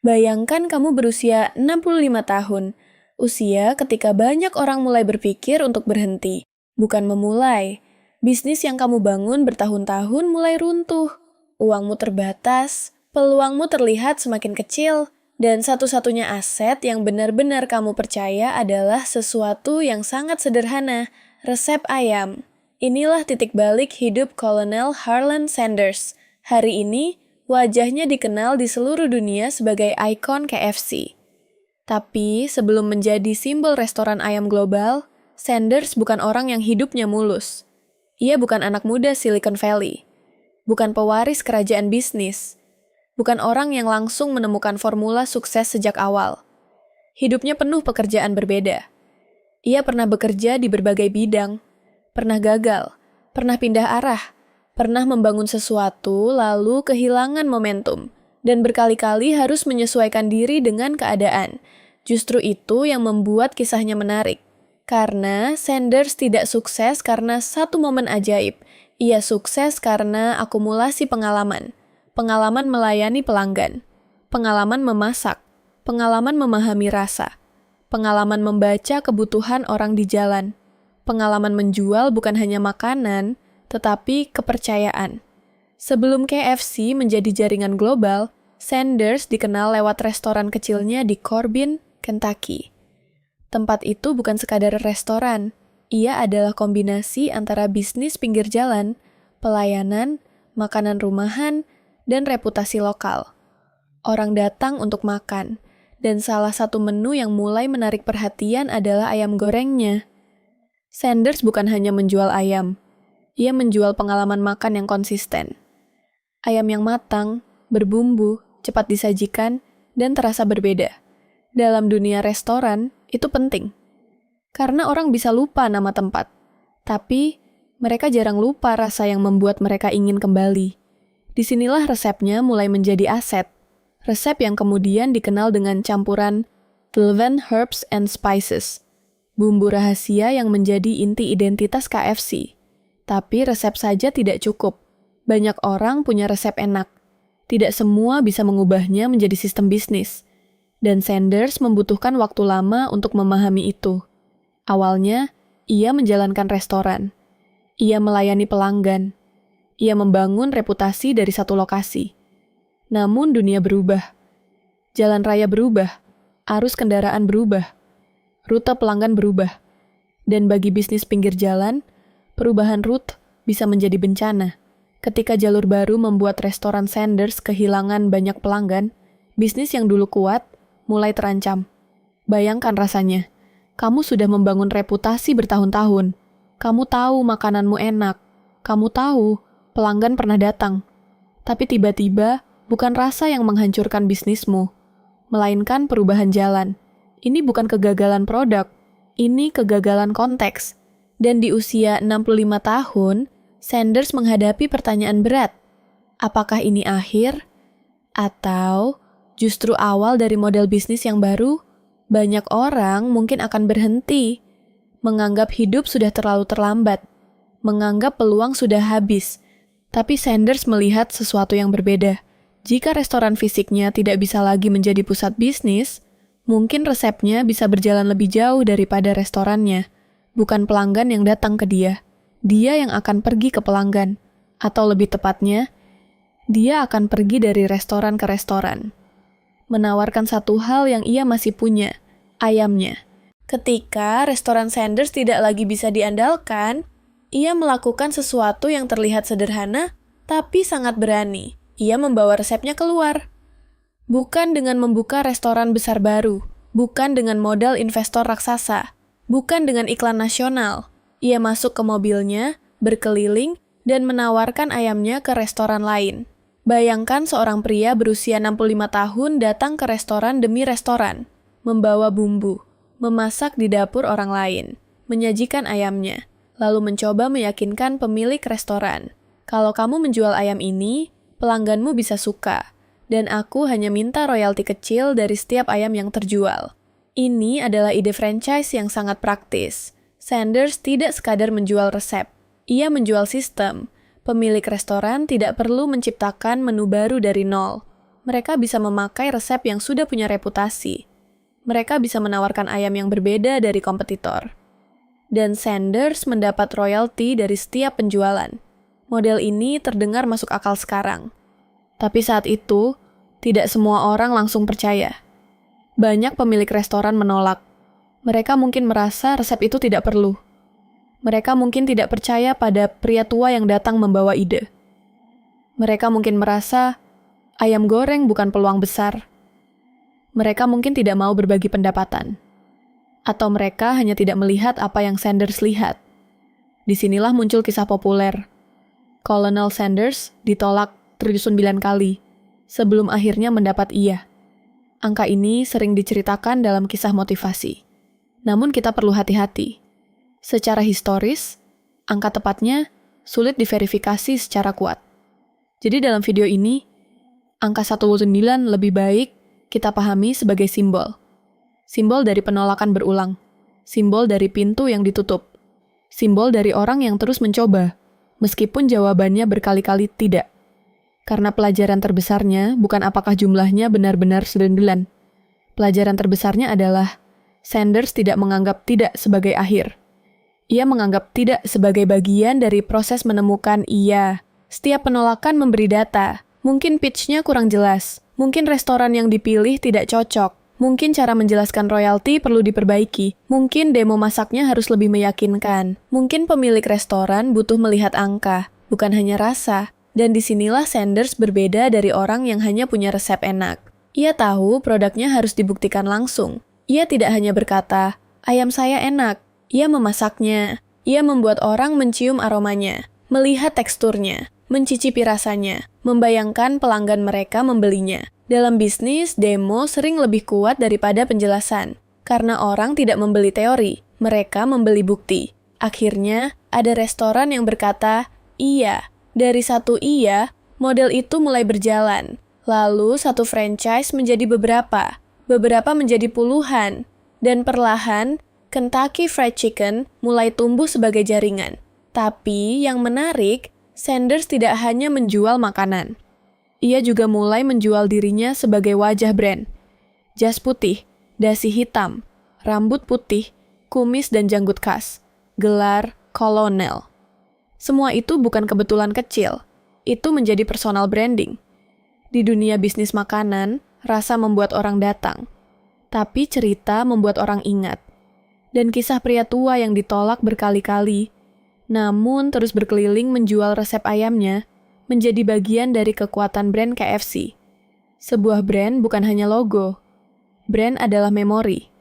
Bayangkan kamu berusia 65 tahun, usia ketika banyak orang mulai berpikir untuk berhenti, bukan memulai. Bisnis yang kamu bangun bertahun-tahun mulai runtuh, uangmu terbatas, peluangmu terlihat semakin kecil, dan satu-satunya aset yang benar-benar kamu percaya adalah sesuatu yang sangat sederhana, resep ayam. Inilah titik balik hidup Kolonel Harlan Sanders. Hari ini, wajahnya dikenal di seluruh dunia sebagai ikon KFC. Tapi sebelum menjadi simbol restoran ayam global, Sanders bukan orang yang hidupnya mulus. Ia bukan anak muda Silicon Valley, bukan pewaris kerajaan bisnis, bukan orang yang langsung menemukan formula sukses sejak awal. Hidupnya penuh pekerjaan berbeda. Ia pernah bekerja di berbagai bidang, pernah gagal, pernah pindah arah, pernah membangun sesuatu lalu kehilangan momentum, dan berkali-kali harus menyesuaikan diri dengan keadaan. Justru itu yang membuat kisahnya menarik. Karena Sanders tidak sukses karena satu momen ajaib. Ia sukses karena akumulasi pengalaman. Pengalaman melayani pelanggan, pengalaman memasak, pengalaman memahami rasa, pengalaman membaca kebutuhan orang di jalan, pengalaman menjual bukan hanya makanan, tetapi kepercayaan. Sebelum KFC menjadi jaringan global, Sanders dikenal lewat restoran kecilnya di Corbin, Kentucky. Tempat itu bukan sekadar restoran, ia adalah kombinasi antara bisnis pinggir jalan, pelayanan, makanan rumahan, dan reputasi lokal. Orang datang untuk makan, dan salah satu menu yang mulai menarik perhatian adalah ayam gorengnya. Sanders bukan hanya menjual ayam, ia menjual pengalaman makan yang konsisten. Ayam yang matang, berbumbu, cepat disajikan, dan terasa berbeda. Dalam dunia restoran, itu penting. Karena orang bisa lupa nama tempat, tapi mereka jarang lupa rasa yang membuat mereka ingin kembali. Disinilah resepnya mulai menjadi aset. Resep yang kemudian dikenal dengan campuran 11 herbs and spices. Bumbu rahasia yang menjadi inti identitas KFC. Tapi resep saja tidak cukup. Banyak orang punya resep enak. Tidak semua bisa mengubahnya menjadi sistem bisnis. Dan Sanders membutuhkan waktu lama untuk memahami itu. Awalnya, ia menjalankan restoran. Ia melayani pelanggan. Ia membangun reputasi dari satu lokasi. Namun dunia berubah. Jalan raya berubah. Arus kendaraan berubah. Rute pelanggan berubah. Dan bagi bisnis pinggir jalan, perubahan rute bisa menjadi bencana. Ketika jalur baru membuat restoran Sanders kehilangan banyak pelanggan, bisnis yang dulu kuat mulai terancam. Bayangkan rasanya, kamu sudah membangun reputasi bertahun-tahun. Kamu tahu makananmu enak. Kamu tahu pelanggan pernah datang. Tapi tiba-tiba bukan rasa yang menghancurkan bisnismu, melainkan perubahan jalan. Ini bukan kegagalan produk, ini kegagalan konteks. Dan di usia 65 tahun, Sanders menghadapi pertanyaan berat. Apakah ini akhir? Atau justru awal dari model bisnis yang baru? Banyak orang mungkin akan berhenti, menganggap hidup sudah terlalu terlambat, menganggap peluang sudah habis. Tapi Sanders melihat sesuatu yang berbeda. Jika restoran fisiknya tidak bisa lagi menjadi pusat bisnis, mungkin resepnya bisa berjalan lebih jauh daripada restorannya. Bukan pelanggan yang datang ke dia yang akan pergi ke pelanggan. Atau lebih tepatnya, dia akan pergi dari restoran ke restoran. Menawarkan satu hal yang ia masih punya, ayamnya. Ketika restoran Sanders tidak lagi bisa diandalkan, ia melakukan sesuatu yang terlihat sederhana, tapi sangat berani. Ia membawa resepnya keluar. Bukan dengan membuka restoran besar baru, bukan dengan modal investor raksasa, bukan dengan iklan nasional. Ia masuk ke mobilnya, berkeliling, dan menawarkan ayamnya ke restoran lain. Bayangkan seorang pria berusia 65 tahun datang ke restoran demi restoran, membawa bumbu, memasak di dapur orang lain, menyajikan ayamnya, lalu mencoba meyakinkan pemilik restoran. Kalau kamu menjual ayam ini, pelangganmu bisa suka, dan aku hanya minta royalti kecil dari setiap ayam yang terjual. Ini adalah ide franchise yang sangat praktis. Sanders tidak sekadar menjual resep, ia menjual sistem. Pemilik restoran tidak perlu menciptakan menu baru dari nol. Mereka bisa memakai resep yang sudah punya reputasi. Mereka bisa menawarkan ayam yang berbeda dari kompetitor. Dan Sanders mendapat royalti dari setiap penjualan. Model ini terdengar masuk akal sekarang. Tapi saat itu, tidak semua orang langsung percaya. Banyak pemilik restoran menolak. Mereka mungkin merasa resep itu tidak perlu. Mereka mungkin tidak percaya pada pria tua yang datang membawa ide. Mereka mungkin merasa ayam goreng bukan peluang besar. Mereka mungkin tidak mau berbagi pendapatan. Atau mereka hanya tidak melihat apa yang Sanders lihat. Disinilah muncul kisah populer. Colonel Sanders ditolak 39 kali, sebelum akhirnya mendapat iya. Angka ini sering diceritakan dalam kisah motivasi. Namun kita perlu hati-hati. Secara historis, angka tepatnya sulit diverifikasi secara kuat. Jadi dalam video ini, angka 19 lebih baik kita pahami sebagai simbol. Simbol dari penolakan berulang. Simbol dari pintu yang ditutup. Simbol dari orang yang terus mencoba, meskipun jawabannya berkali-kali tidak. Karena pelajaran terbesarnya bukan apakah jumlahnya benar-benar 9. Pelajaran terbesarnya adalah Sanders tidak menganggap tidak sebagai akhir. Ia menganggap tidak sebagai bagian dari proses menemukan iya. Setiap penolakan memberi data. Mungkin pitch-nya kurang jelas. Mungkin restoran yang dipilih tidak cocok. Mungkin cara menjelaskan royalti perlu diperbaiki. Mungkin demo masaknya harus lebih meyakinkan. Mungkin pemilik restoran butuh melihat angka, bukan hanya rasa. Dan disinilah Sanders berbeda dari orang yang hanya punya resep enak. Ia tahu produknya harus dibuktikan langsung. Ia tidak hanya berkata, ayam saya enak. Ia memasaknya. Ia membuat orang mencium aromanya, melihat teksturnya, mencicipi rasanya, membayangkan pelanggan mereka membelinya. Dalam bisnis, demo sering lebih kuat daripada penjelasan. Karena orang tidak membeli teori, mereka membeli bukti. Akhirnya, ada restoran yang berkata, iya. Dari satu iya, model itu mulai berjalan. Lalu satu franchise menjadi beberapa menjadi puluhan. Dan perlahan, Kentucky Fried Chicken mulai tumbuh sebagai jaringan. Tapi yang menarik, Sanders tidak hanya menjual makanan. Ia juga mulai menjual dirinya sebagai wajah brand. Jas putih, dasi hitam, rambut putih, kumis dan janggut khas, gelar kolonel. Semua itu bukan kebetulan kecil. Itu menjadi personal branding. Di dunia bisnis makanan, rasa membuat orang datang. Tapi cerita membuat orang ingat. Dan kisah pria tua yang ditolak berkali-kali, namun terus berkeliling menjual resep ayamnya, menjadi bagian dari kekuatan brand KFC. Sebuah brand bukan hanya logo. Brand adalah memori.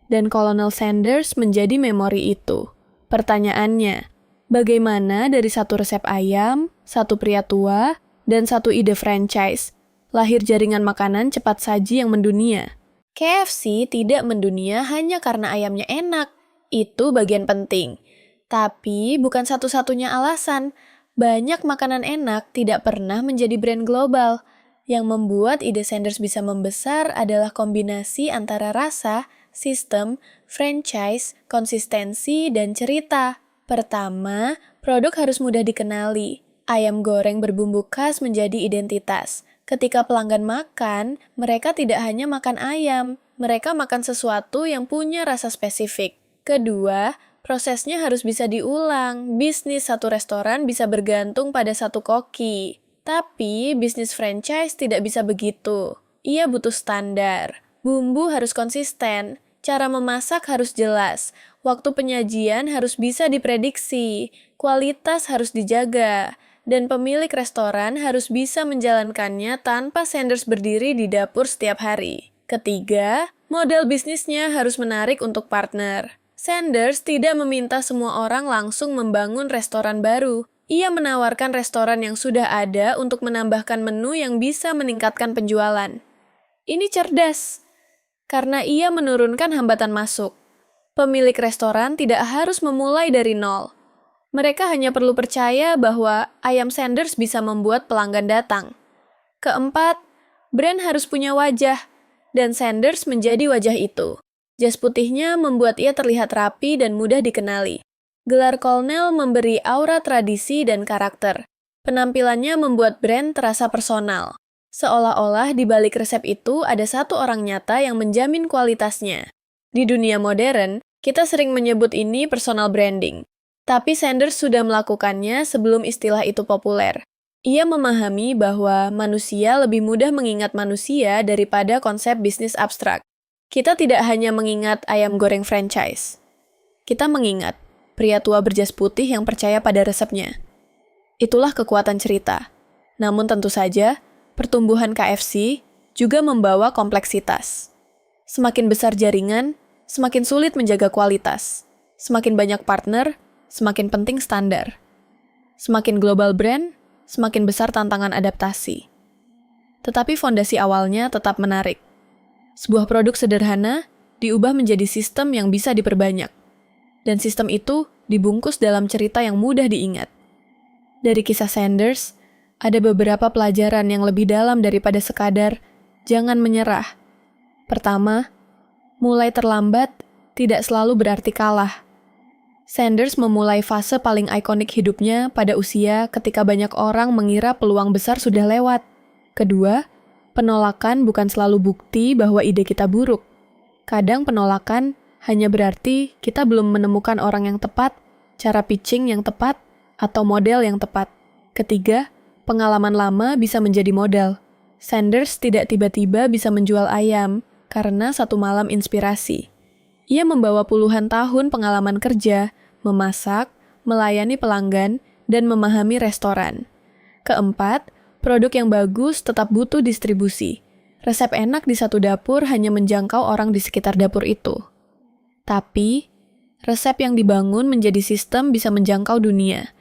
Dan Colonel Sanders menjadi memori itu. Pertanyaannya, bagaimana dari satu resep ayam, satu pria tua, dan satu ide franchise, lahir jaringan makanan cepat saji yang mendunia? KFC tidak mendunia hanya karena ayamnya enak. Itu bagian penting. Tapi bukan satu-satunya alasan. Banyak makanan enak tidak pernah menjadi brand global. Yang membuat ide Sanders bisa membesar adalah kombinasi antara rasa, sistem, franchise, konsistensi, dan cerita. Pertama, produk harus mudah dikenali. Ayam goreng berbumbu khas menjadi identitas. Ketika pelanggan makan, mereka tidak hanya makan ayam, mereka makan sesuatu yang punya rasa spesifik. Kedua, prosesnya harus bisa diulang. Bisnis satu restoran bisa bergantung pada satu koki. Tapi, bisnis franchise tidak bisa begitu. Ia butuh standar. Bumbu harus konsisten. Cara memasak harus jelas. Waktu penyajian harus bisa diprediksi. Kualitas harus dijaga. Dan pemilik restoran harus bisa menjalankannya tanpa Sanders berdiri di dapur setiap hari. Ketiga, model bisnisnya harus menarik untuk partner. Sanders tidak meminta semua orang langsung membangun restoran baru. Ia menawarkan restoran yang sudah ada untuk menambahkan menu yang bisa meningkatkan penjualan. Ini cerdas, karena ia menurunkan hambatan masuk. Pemilik restoran tidak harus memulai dari nol. Mereka hanya perlu percaya bahwa ayam Sanders bisa membuat pelanggan datang. Keempat, brand harus punya wajah, dan Sanders menjadi wajah itu. Jas putihnya membuat ia terlihat rapi dan mudah dikenali. Gelar kolonel memberi aura tradisi dan karakter. Penampilannya membuat brand terasa personal. Seolah-olah di balik resep itu ada satu orang nyata yang menjamin kualitasnya. Di dunia modern, kita sering menyebut ini personal branding. Tapi Sanders sudah melakukannya sebelum istilah itu populer. Ia memahami bahwa manusia lebih mudah mengingat manusia daripada konsep bisnis abstrak. Kita tidak hanya mengingat ayam goreng franchise. Kita mengingat pria tua berjas putih yang percaya pada resepnya. Itulah kekuatan cerita. Namun tentu saja, pertumbuhan KFC juga membawa kompleksitas. Semakin besar jaringan, semakin sulit menjaga kualitas. Semakin banyak partner, semakin penting standar. Semakin global brand, semakin besar tantangan adaptasi. Tetapi fondasi awalnya tetap menarik. Sebuah produk sederhana diubah menjadi sistem yang bisa diperbanyak. Dan sistem itu dibungkus dalam cerita yang mudah diingat. Dari kisah Sanders, ada beberapa pelajaran yang lebih dalam daripada sekadar jangan menyerah. Pertama, mulai terlambat tidak selalu berarti kalah. Sanders memulai fase paling ikonik hidupnya pada usia ketika banyak orang mengira peluang besar sudah lewat. Kedua, penolakan bukan selalu bukti bahwa ide kita buruk. Kadang penolakan hanya berarti kita belum menemukan orang yang tepat, cara pitching yang tepat, atau model yang tepat. Ketiga, pengalaman lama bisa menjadi modal. Sanders tidak tiba-tiba bisa menjual ayam karena satu malam inspirasi. Ia membawa puluhan tahun pengalaman kerja, memasak, melayani pelanggan, dan memahami restoran. Keempat, produk yang bagus tetap butuh distribusi. Resep enak di satu dapur hanya menjangkau orang di sekitar dapur itu. Tapi, resep yang dibangun menjadi sistem bisa menjangkau dunia.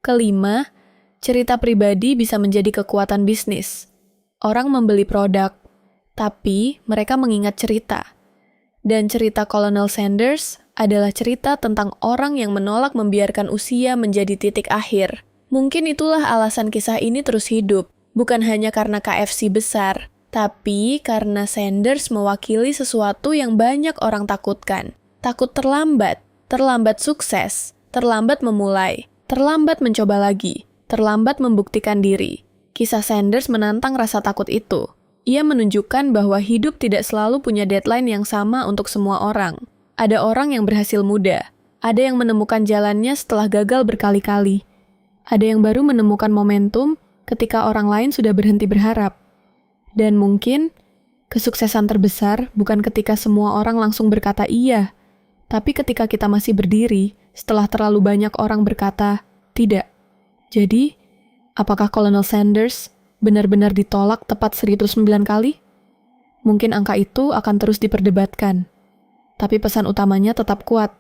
Kelima, cerita pribadi bisa menjadi kekuatan bisnis. Orang membeli produk, tapi mereka mengingat cerita. Dan cerita Kolonel Sanders adalah cerita tentang orang yang menolak membiarkan usia menjadi titik akhir. Mungkin itulah alasan kisah ini terus hidup, bukan hanya karena KFC besar, tapi karena Sanders mewakili sesuatu yang banyak orang takutkan. Takut terlambat, terlambat sukses, terlambat memulai, terlambat mencoba lagi, terlambat membuktikan diri. Kisah Sanders menantang rasa takut itu. Ia menunjukkan bahwa hidup tidak selalu punya deadline yang sama untuk semua orang. Ada orang yang berhasil muda, ada yang menemukan jalannya setelah gagal berkali-kali. Ada yang baru menemukan momentum ketika orang lain sudah berhenti berharap. Dan mungkin, kesuksesan terbesar bukan ketika semua orang langsung berkata iya, tapi ketika kita masih berdiri setelah terlalu banyak orang berkata tidak. Jadi, apakah Kolonel Sanders benar-benar ditolak tepat 109 kali? Mungkin angka itu akan terus diperdebatkan. Tapi pesan utamanya tetap kuat.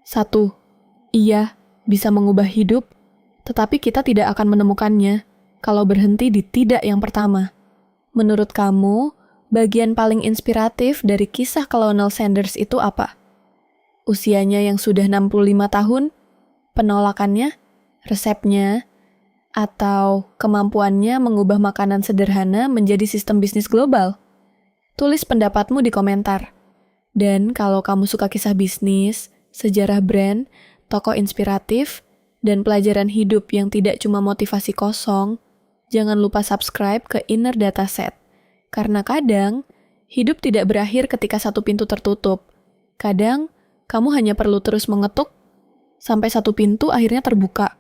1. Iya, bisa mengubah hidup, tetapi kita tidak akan menemukannya kalau berhenti di tidak yang pertama. Menurut kamu, bagian paling inspiratif dari kisah Kolonel Sanders itu apa? Usianya yang sudah 65 tahun? Penolakannya? Resepnya? Atau kemampuannya mengubah makanan sederhana menjadi sistem bisnis global? Tulis pendapatmu di komentar. Dan kalau kamu suka kisah bisnis, sejarah brand, tokoh inspiratif, dan pelajaran hidup yang tidak cuma motivasi kosong, jangan lupa subscribe ke Inner Dataset. Karena kadang, hidup tidak berakhir ketika satu pintu tertutup. Kadang, kamu hanya perlu terus mengetuk sampai satu pintu akhirnya terbuka.